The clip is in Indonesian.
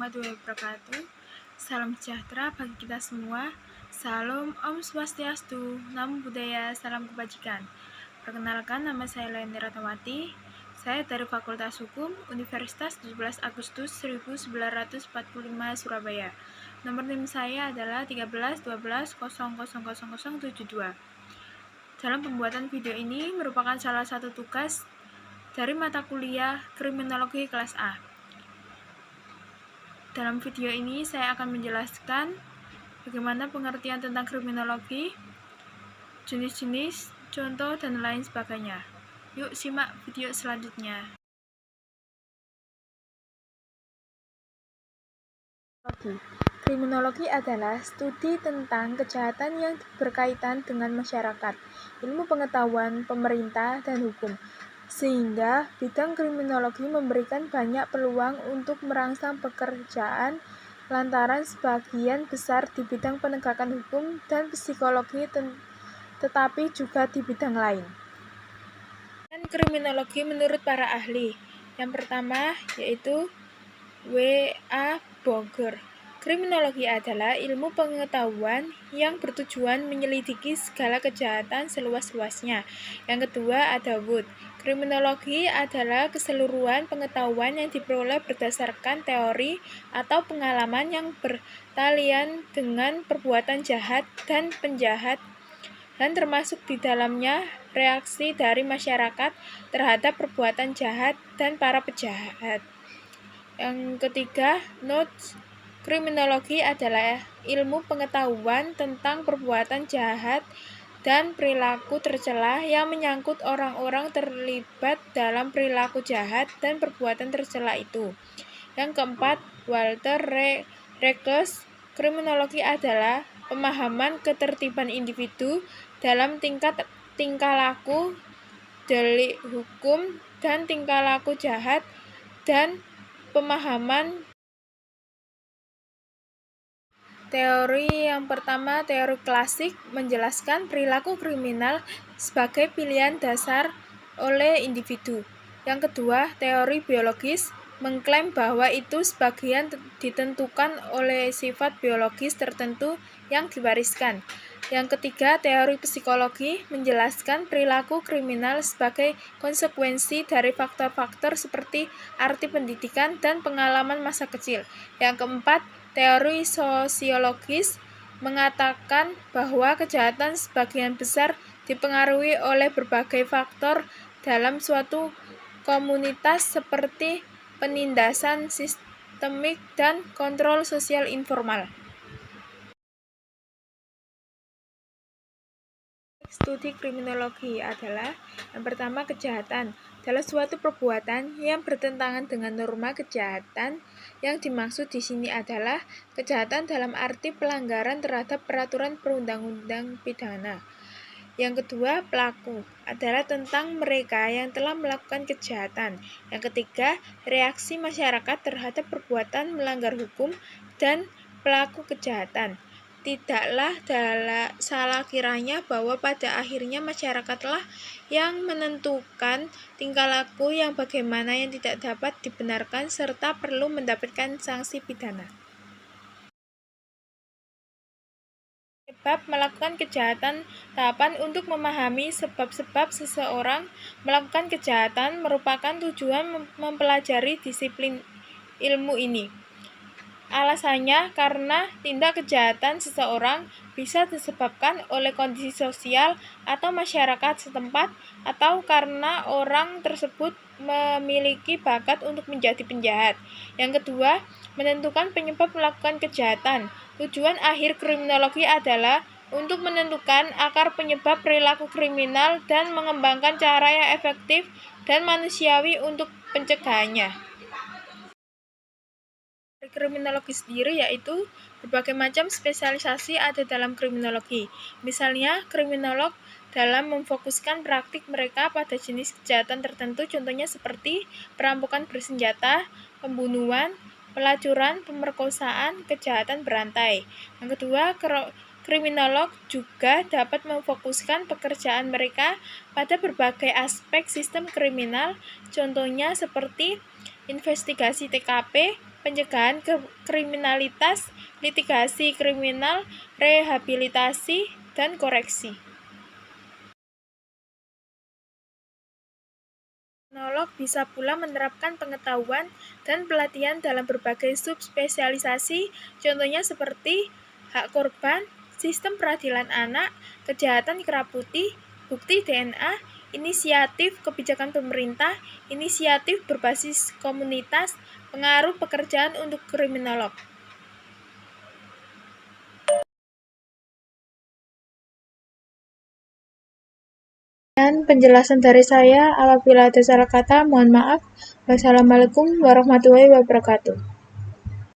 warahmatullahi wabarakatuh. Salam sejahtera bagi kita semua. Salam Om Swastiastu, Namo Buddhaya, salam kebajikan. Perkenalkan, nama saya Leni Ratnawati. Saya dari Fakultas Hukum Universitas 17 Agustus 1945 Surabaya. Nomor NIM saya adalah 1312000072. Dalam pembuatan video ini merupakan salah satu tugas dari mata kuliah Kriminologi kelas A. Dalam video ini saya akan menjelaskan bagaimana pengertian tentang kriminologi, jenis-jenis, contoh, dan lain sebagainya. Yuk simak video selanjutnya. Kriminologi adalah studi tentang kejahatan yang berkaitan dengan masyarakat, ilmu pengetahuan, pemerintah, dan hukum. Sehingga bidang kriminologi memberikan banyak peluang untuk merangsang pekerjaan lantaran sebagian besar di bidang penegakan hukum dan psikologi tetapi juga di bidang lain. Dan kriminologi menurut para ahli. Yang pertama yaitu W.A. Boger. Kriminologi adalah ilmu pengetahuan yang bertujuan menyelidiki segala kejahatan seluas-luasnya. Yang kedua ada Wood. Kriminologi adalah keseluruhan pengetahuan yang diperoleh berdasarkan teori atau pengalaman yang bertalian dengan perbuatan jahat dan penjahat, dan termasuk di dalamnya reaksi dari masyarakat terhadap perbuatan jahat dan para penjahat. Yang ketiga, Notes. Kriminologi adalah ilmu pengetahuan tentang perbuatan jahat dan perilaku tercela yang menyangkut orang-orang terlibat dalam perilaku jahat dan perbuatan tercela itu. Yang keempat, Walter Rekles. Kriminologi adalah pemahaman ketertiban individu dalam tingkah laku, delik hukum, dan tingkah laku jahat, dan pemahaman teori yang pertama, teori klasik, menjelaskan perilaku kriminal sebagai pilihan dasar oleh individu. Yang kedua, teori biologis, mengklaim bahwa itu sebagian ditentukan oleh sifat biologis tertentu yang diwariskan. Yang ketiga, teori psikologi, menjelaskan perilaku kriminal sebagai konsekuensi dari faktor-faktor seperti arti pendidikan dan pengalaman masa kecil. Yang keempat, teori sosiologis, mengatakan bahwa kejahatan sebagian besar dipengaruhi oleh berbagai faktor dalam suatu komunitas seperti penindasan sistemik dan kontrol sosial informal. Studi kriminologi adalah yang pertama, kejahatan adalah suatu perbuatan yang bertentangan dengan norma kejahatan. Yang dimaksud di sini adalah kejahatan dalam arti pelanggaran terhadap peraturan perundang-undang pidana. Yang kedua, pelaku adalah tentang mereka yang telah melakukan kejahatan. Yang ketiga, reaksi masyarakat terhadap perbuatan melanggar hukum dan pelaku kejahatan. Tidaklah salah kiranya bahwa pada akhirnya masyarakatlah yang menentukan tingkah laku yang bagaimana yang tidak dapat dibenarkan serta perlu mendapatkan sanksi pidana. Sebab melakukan kejahatan, tahapan untuk memahami sebab-sebab seseorang melakukan kejahatan merupakan tujuan mempelajari disiplin ilmu ini. Alasannya karena tindak kejahatan seseorang bisa disebabkan oleh kondisi sosial atau masyarakat setempat, atau karena orang tersebut memiliki bakat untuk menjadi penjahat. Yang kedua, menentukan penyebab melakukan kejahatan. Tujuan akhir kriminologi adalah untuk menentukan akar penyebab perilaku kriminal dan mengembangkan cara yang efektif dan manusiawi untuk pencegahannya. Kriminologi sendiri yaitu berbagai macam spesialisasi ada dalam kriminologi. Misalnya, kriminolog dalam memfokuskan praktik mereka pada jenis kejahatan tertentu, contohnya seperti perampokan bersenjata, pembunuhan, pelacuran, pemerkosaan, kejahatan berantai. Yang kedua, kriminolog juga dapat memfokuskan pekerjaan mereka pada berbagai aspek sistem kriminal, contohnya seperti investigasi TKP, pencegahan kriminalitas, litigasi kriminal, rehabilitasi, dan koreksi. Kriminolog bisa pula menerapkan pengetahuan dan pelatihan dalam berbagai subspesialisasi, contohnya seperti hak korban, sistem peradilan anak, kejahatan kera putih, bukti DNA, inisiatif kebijakan pemerintah, inisiatif berbasis komunitas, pengaruh pekerjaan untuk kriminolog. Dan penjelasan dari saya, apabila ada salah kata, mohon maaf. Wassalamualaikum warahmatullahi wabarakatuh.